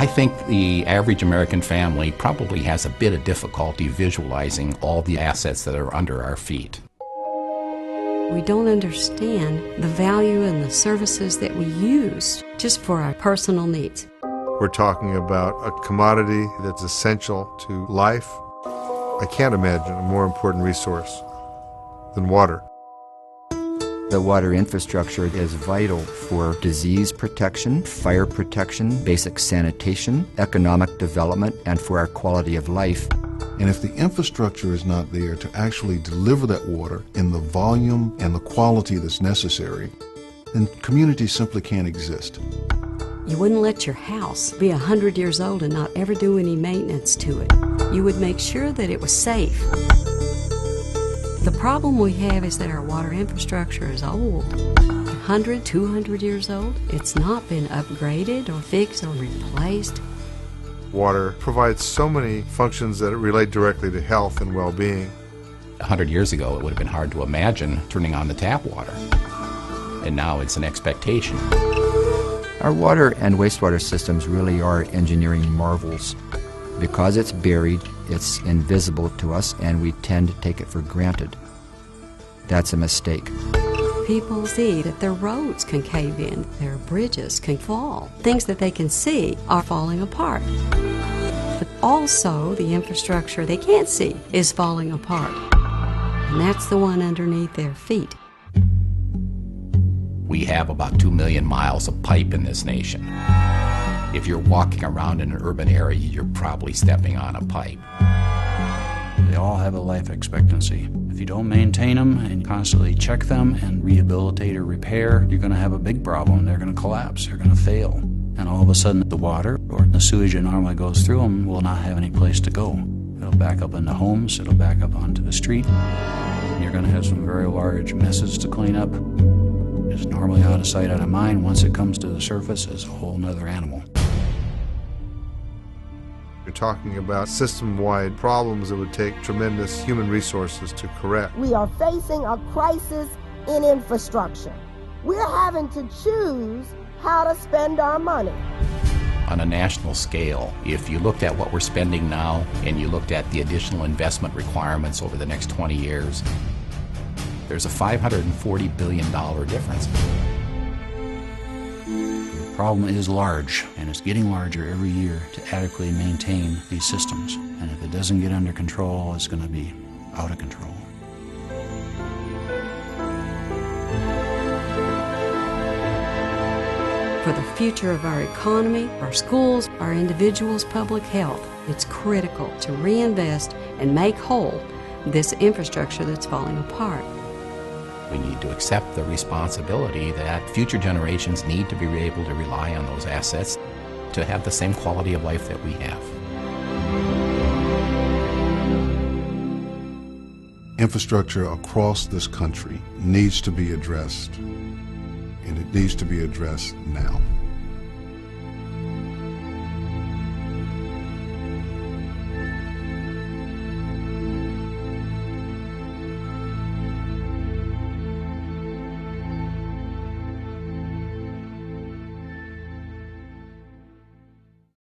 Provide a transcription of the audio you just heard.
I think the average American family probably has a bit of difficulty visualizing all the assets that are under our feet. We don't understand the value and the services that we use just for our personal needs. We're talking about a commodity that's essential to life. I can't imagine a more important resource than water. The water infrastructure is vital for disease protection, fire protection, basic sanitation, economic development, and for our quality of life. And if the infrastructure is not there to actually deliver that water in the volume and the quality that's necessary, then communities simply can't exist. You wouldn't let your house be 100 years old and not ever do any maintenance to it. You would make sure that it was safe. The problem we have is that our water infrastructure is old. 100, 200 years old. It's not been upgraded or fixed or replaced. Water provides so many functions that relate directly to health and well-being. 100 years ago, it would have been hard to imagine turning on the tap water. And now it's an expectation. Our water and wastewater systems really are engineering marvels. Because it's buried, it's invisible to us, and we tend to take it for granted. That's a mistake. People see that their roads can cave in, their bridges can fall. Things that they can see are falling apart. But also, the infrastructure they can't see is falling apart. And that's the one underneath their feet. We have about 2 million miles of pipe in this nation. If you're walking around in an urban area, you're probably stepping on a pipe. They all have a life expectancy. If you don't maintain them and constantly check them and rehabilitate or repair, you're going to have a big problem. They're going to collapse. They're going to fail. And all of a sudden, the water or the sewage that normally goes through them will not have any place to go. It'll back up into homes. It'll back up onto the street. And you're going to have some very large messes to clean up. It's normally out of sight, out of mind. Once it comes to the surface, it's a whole nother animal. You're talking about system-wide problems that would take tremendous human resources to correct. We are facing a crisis in infrastructure. We're having to choose how to spend our money. On a national scale, if you looked at what we're spending now and you looked at the additional investment requirements over the next 20 years, there's a $540 billion difference. The problem is large, and it's getting larger every year to adequately maintain these systems. And if it doesn't get under control, it's going to be out of control. For the future of our economy, our schools, our individuals' public health, it's critical to reinvest and make whole this infrastructure that's falling apart. We need to accept the responsibility that future generations need to be able to rely on those assets to have the same quality of life that we have. Infrastructure across this country needs to be addressed, and it needs to be addressed now.